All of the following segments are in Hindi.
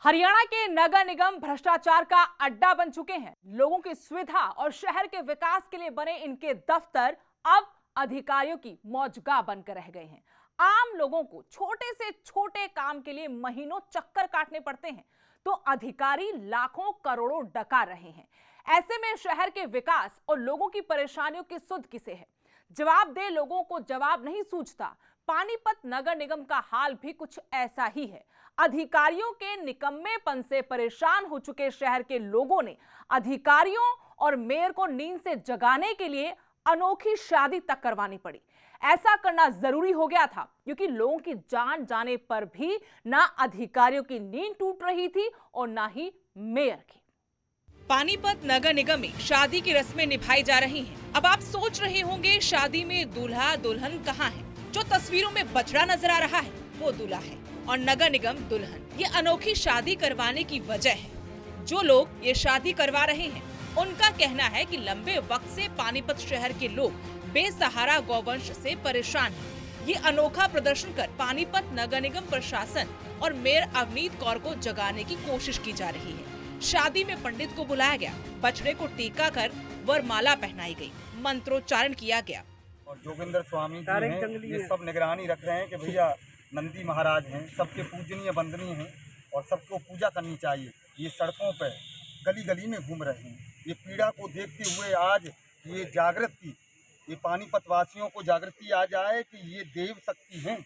हरियाणा के नगर निगम भ्रष्टाचार का अड्डा बन चुके हैं। लोगों की सुविधा और शहर के विकास के लिए बने इनके दफ्तर अब अधिकारियों की मौजगाह बनकर रह गए हैं। आम लोगों को छोटे से छोटे काम के लिए महीनों चक्कर काटने पड़ते हैं, तो अधिकारी लाखों करोड़ों डका रहे हैं। ऐसे में शहर के विकास और लोगों की परेशानियों की सुध किसे है? जवाबदेह लोगों को जवाब नहीं सूझता। पानीपत नगर निगम का हाल भी कुछ ऐसा ही है। अधिकारियों के निकम्मेपन से परेशान हो चुके शहर के लोगों ने अधिकारियों और मेयर को नींद से जगाने के लिए अनोखी शादी तक करवानी पड़ी। ऐसा करना जरूरी हो गया था क्योंकि लोगों की जान जाने पर भी ना अधिकारियों की नींद टूट रही थी और ना ही मेयर की। पानीपत नगर निगम में शादी की रस्में निभाई जा रही हैं। अब आप सोच रहे होंगे शादी में दूल्हा दुल्हन कहाँ है? जो तस्वीरों में बछड़ा नजर आ रहा है वो दूल्हा है और नगर निगम दुल्हन। ये अनोखी शादी करवाने की वजह है। जो लोग ये शादी करवा रहे हैं उनका कहना है कि लंबे वक्त से पानीपत शहर के लोग बेसहारा गौवंश से परेशान हैं। ये अनोखा प्रदर्शन कर पानीपत नगर निगम प्रशासन और मेयर अवनीत कौर को जगाने की कोशिश की जा रही है। शादी में पंडित को बुलाया गया, बछड़े को टीका कर वरमाला पहनाई गई, मंत्रोच्चारण किया गया। और जोगिंदर स्वामी जी हैं, ये सब निगरानी रख रहे हैं कि भैया नंदी महाराज हैं, सबके पूजनीय वंदनीय हैं और सबको पूजा करनी चाहिए। ये सड़कों पर गली गली में घूम रहे हैं। ये पीड़ा को देखते हुए आज ये जागृत की, ये पानीपत वासियों को जागृति आ जाए कि ये देव शक्ति हैं।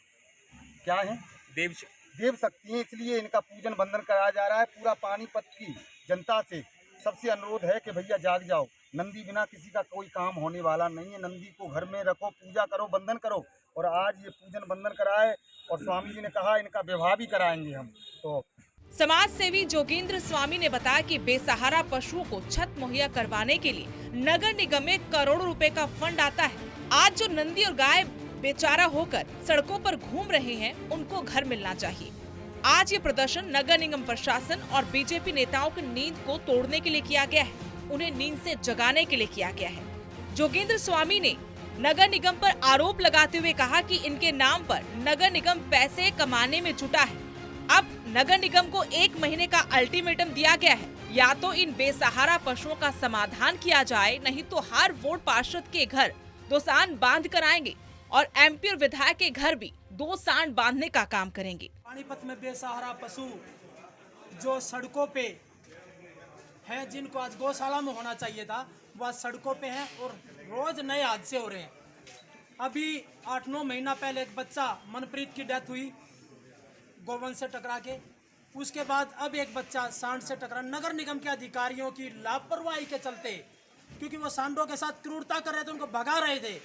क्या है? देव शक्ति हैं, इसलिए इनका पूजन वंदन कराया जा रहा है। पूरा पानीपत की जनता से सबसे अनुरोध है कि भैया जाग जाओ। नंदी बिना किसी का कोई काम होने वाला नहीं है। नंदी को घर में रखो, पूजा करो, वंदन करो। और आज ये पूजन वंदन कराए और स्वामी जी ने कहा इनका विवाह भी कराएंगे हम। तो समाज सेवी जोगेंद्र स्वामी ने बताया कि बेसहारा पशुओं को छत मुहैया करवाने के लिए नगर निगम में करोड़ों रुपए का फंड आता है। आज जो नंदी और गाय बेचारा होकर सड़कों पर घूम रहे हैं उनको घर मिलना चाहिए। आज ये प्रदर्शन नगर निगम प्रशासन और बीजेपी नेताओं की नींद को तोड़ने के लिए किया गया है, उन्हें नींद से जगाने के लिए किया गया है। जोगेंद्र स्वामी ने नगर निगम पर आरोप लगाते हुए कहा कि इनके नाम पर नगर निगम पैसे कमाने में जुटा है। अब नगर निगम को 1 महीने का अल्टीमेटम दिया गया है, या तो इन बेसहारा पशुओं का समाधान किया जाए, नहीं तो हर वोट पार्षद के घर 2 सांड बांध कर आएंगे और एमपी और विधायक के घर भी 2 सांड बांधने का काम करेंगे। पानीपत में बेसहारा पशु जो सड़कों पे हैं, जिनको आज गौशाला में होना चाहिए था, वह सड़कों पे हैं और रोज नए हादसे हो रहे हैं। अभी 8-9 महीना पहले एक बच्चा मनप्रीत की डेथ हुई गोवंश से टकरा के। उसके बाद अब एक बच्चा सांड से टकरा। नगर निगम के अधिकारियों की लापरवाही के चलते, क्योंकि वो सांडों के साथ क्रूरता कर रहे थे, उनको भगा रहे थे,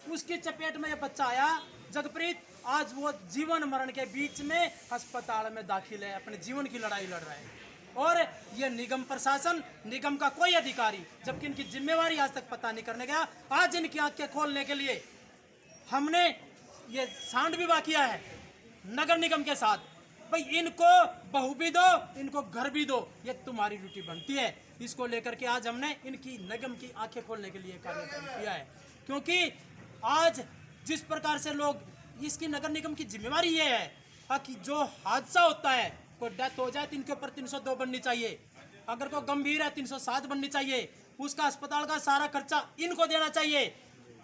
उसकी चपेट में ये बच्चा आया जगप्रीत। आज वो जीवन मरण के बीच में अस्पताल में दाखिल है, अपने जीवन की लड़ाई लड़ रहा है। और ये निगम प्रशासन, निगम का कोई अधिकारी, जबकि इनकी जिम्मेवारी आज तक पता नहीं करने गया। आज इनकी आंखें खोलने के लिए हमने ये सांड विवाह किया है नगर निगम के साथ। भाई इनको बहू भी दो, इनको घर भी दो, ये तुम्हारी ड्यूटी बनती है। इसको लेकर के आज हमने इनकी निगम की आंखें खोलने के लिए कार्यक्रम किया है, क्योंकि आज जिस प्रकार से लोग, इसकी नगर निगम की जिम्मेवारी ये है कि जो हादसा होता है, कोई डेथ हो जाए तो इनके ऊपर 302 बननी चाहिए, अगर कोई गंभीर है 307 बननी चाहिए, उसका अस्पताल का सारा खर्चा इनको देना चाहिए।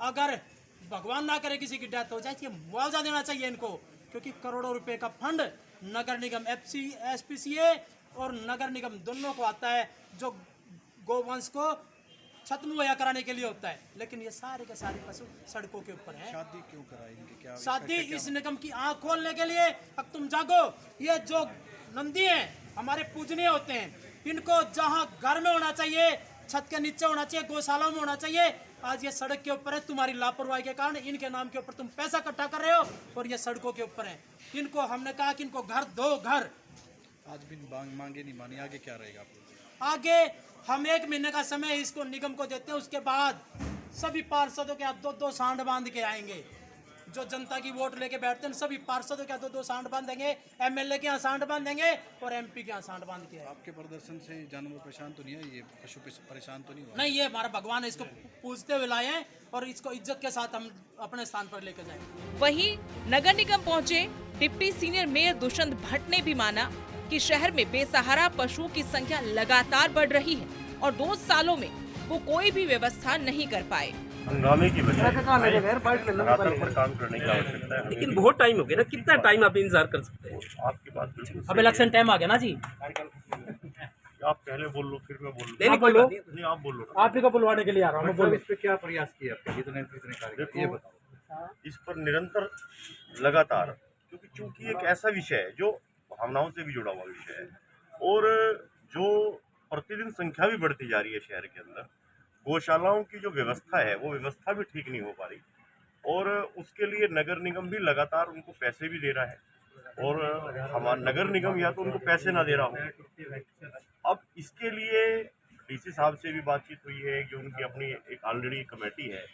अगर भगवान ना करे किसी की डेथ हो जाए तो मुआवजा देना चाहिए इनको, क्योंकि करोड़ों रुपए का फंड नगर निगम SPCA और नगर निगम दोनों को आता है, जो गोवंश को छत मुहैया कराने के लिए होता है। लेकिन ये सारे के सारे पशु सड़कों के ऊपर हैं। शादी क्यों कराएंगे? क्या शादी इस निगम की आंख खोलने के लिए। अब तुम जागो। ये जो नंदी हैं हमारे पूजनीय होते हैं, इनको जहां घर में होना चाहिए, छत के नीचे होना चाहिए, गौशाला में होना चाहिए, आज ये सड़क के ऊपर है। तुम्हारी लापरवाही के कारण इनके नाम के ऊपर तुम पैसा इकट्ठा कर रहे हो और ये सड़कों के ऊपर है। इनको हमने कहा कि इनको घर दो, घर। आज भी मांगे नहीं मानी, आगे क्या रहेगा? आगे हम 1 महीने का समय इसको निगम को देते हैं, उसके बाद सभी पार्षदों के हाथ 2-2 सांड बांध के आएंगे। जो जनता की वोट लेके बैठते हैं सभी पार्षदों के हाथ 2-2 सांड बांधेंगे, MLA के यहाँ सांड बांधेंगे और MP के यहाँ सांड बांध के। आपके प्रदर्शन से जानवर परेशान तो नहीं है? ये पशु परेशान तो नहीं हुआ? नहीं, ये हमारा भगवान है, इसको पूजते हुए लाए हैं और इसको इज्जत के साथ हम अपने स्थान पर लेकर जाएंगे। वहीं नगर निगम पहुंचे deputy senior mayor Dushyant Bhatt ने भी माना कि शहर में बेसहारा पशुओं की संख्या लगातार बढ़ रही है और 2 सालों में वो कोई भी व्यवस्था नहीं कर पाए। हंगामे की वजह धरातल पर काम करने की आवश्यकता है। लेकिन बहुत टाइम हो गया ना, कितना टाइम आप इंतजार कर सकते हैं? आपकी बात बिल्कुल अब इलेक्शन टाइम आ गया ना जी। आप पहले बोल लो फिर मैं बोल नहीं, लूँ। बोलो। नहीं आप बोल लो। आप ही को बुलवाने के लिए आ रहा हूँ मैं, बोलो। इस पे क्या प्रयास किए आपने? देखो इस पर निरंतर लगातार, क्योंकि चूंकि एक ऐसा विषय है जो भावनाओं से भी जुड़ा हुआ विषय है और जो प्रतिदिन संख्या भी बढ़ती जा रही है शहर के अंदर। गौशालाओं की जो व्यवस्था है वो व्यवस्था भी ठीक नहीं हो पा रही और उसके लिए नगर निगम भी लगातार उनको पैसे भी दे रहा है और हमारा नगर निगम या तो उनको पैसे ना दे रहा हो। अब इसके लिए डीसी साहब से भी बातचीत हुई है जो उनकी अपनी एक ऑलरेडी कमेटी है,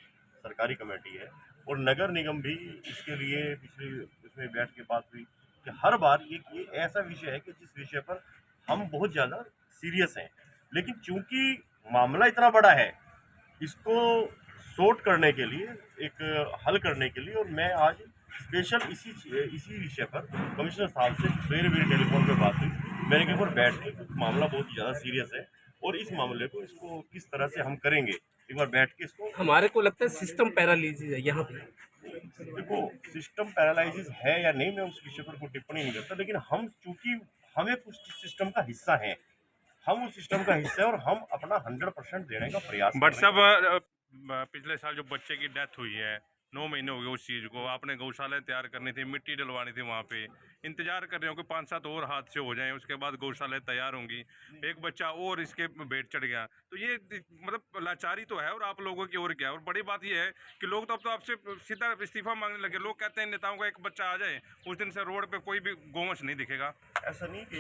सरकारी कमेटी है और नगर निगम भी इसके लिए पिछली उसमें बैठ के बात हुई कि हर बार ये ऐसा विषय है कि जिस विषय पर हम बहुत ज़्यादा सीरियस हैं, लेकिन चूंकि मामला इतना बड़ा है इसको सॉर्ट करने के लिए, एक हल करने के लिए, और मैं आज स्पेशल इसी विषय पर कमिश्नर साहब से मेरी टेलीफोन पे बात हुई। मैंने कहा एक बैठ के मामला बहुत ही ज़्यादा सीरियस है और इस मामले को इसको किस तरह से हम करेंगे, एक बार बैठ के इसको। हमारे को लगता है सिस्टम पैरालिसिस है यहाँ पे। देखो सिस्टम पैरालाइसिस है या नहीं मैं उस विषय पर कोई टिप्पणी नहीं करता, लेकिन हम चूंकि हमें कुछ सिस्टम का हिस्सा हैं, हम उस सिस्टम का हिस्सा है और हम अपना 100% देने का प्रयास बट साहब पिछले साल जो बच्चे की डेथ हुई है 9 महीने हो गए उस चीज़ को, आपने गौशाला तैयार करनी थी, मिट्टी डलवानी थी, वहाँ पे इंतजार कर रहे हो कि 5-7 और हादसे हो जाएं, उसके बाद गौशाला तैयार होंगी, एक बच्चा और इसके पेट चढ़ गया, तो ये मतलब लाचारी तो है और आप लोगों की और क्या है। और बड़ी बात ये है कि लोग तो अब तो आपसे सीधा इस्तीफा मांगने लगे। लोग कहते हैं नेताओं का एक बच्चा आ जाए उस दिन से रोड पे कोई भी गोवंश नहीं दिखेगा। ऐसा नहीं कि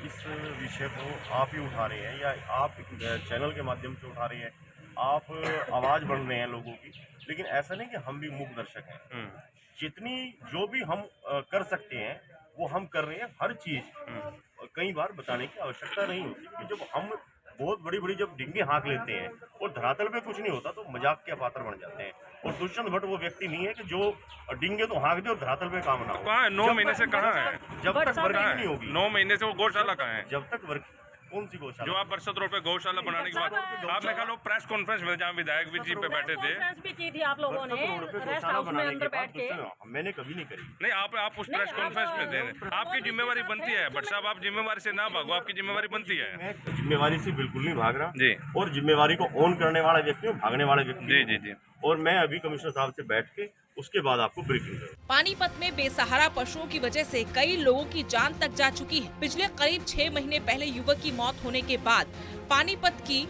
इस विषय को आप ही उठा रहे हैं या आप चैनल के माध्यम से उठा रहे हैं, आप आवाज़ बन रहे हैं लोगों की, लेकिन ऐसा नहीं कि हम भी मूक दर्शक हैं। जितनी जो भी हम कर सकते हैं वो हम कर रहे हैं। हर चीज़ कई बार बताने की आवश्यकता नहीं होती कि जब हम बहुत बड़ी जब डिंगे हाँक लेते हैं और धरातल पे कुछ नहीं होता तो मजाक के पात्र बन जाते हैं। और दुष्यंत भट्ट वो व्यक्ति नहीं है कि जो डिंगे तो हाँक दे और धरातल पे काम ना हो। कहाँ है 9 महीने से? कहाँ है? जब तक वर्किंग नहीं होगी 9 महीने से वो गौशाला कहाँ है? जब तक वर्क कौन सी गौशाला? जो आप बरसत रोड पे गौशाला बनाने की बात आपने कहा लोग प्रेस कॉन्फ्रेंस में जहाँ विधायक जी पे बैठे थे, भी की थी आप लोगों ने रेस्ट हाउस में अंदर बैठ के। मैंने कभी नहीं करी। नहीं आप उस प्रेस कॉन्फ्रेंस में थे, आपकी जिम्मेवारी बनती है बट साहब आप जिम्मेवारी से ना भागो, आपकी जिम्मेवारी बनती है। मैं जिम्मेवारी से बिल्कुल नहीं भाग रहा जी, और जिम्मेवारी को ऑन करने वाला व्यक्ति हूँ, भागने वाला व्यक्ति जी जी जी। और मैं अभी कमिश्नर साहब से बैठ के उसके बाद आपको ब्रीफिंग करूँ। पानीपत में बेसहारा पशुओं की वजह से कई लोगों की जान तक जा चुकी है। पिछले करीब 6 महीने पहले युवक की मौत होने के बाद पानीपत की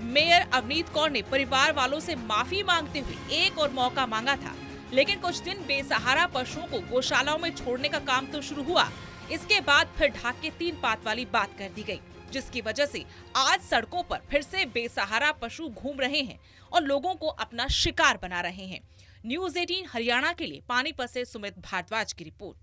मेयर अवनीत कौर ने परिवार वालों से माफी मांगते हुए एक और मौका मांगा था, लेकिन कुछ दिन बेसहारा पशुओं को गौशालाओं में छोड़ने का काम तो शुरू हुआ, इसके बाद फिर ढाक के 3 पात वाली बात कर दी गई, जिसकी वजह से आज सड़कों पर फिर से बेसहारा पशु घूम रहे हैं और लोगों को अपना शिकार बना रहे हैं। न्यूज़ 18 हरियाणा के लिए पानीपत से सुमित भारद्वाज की रिपोर्ट।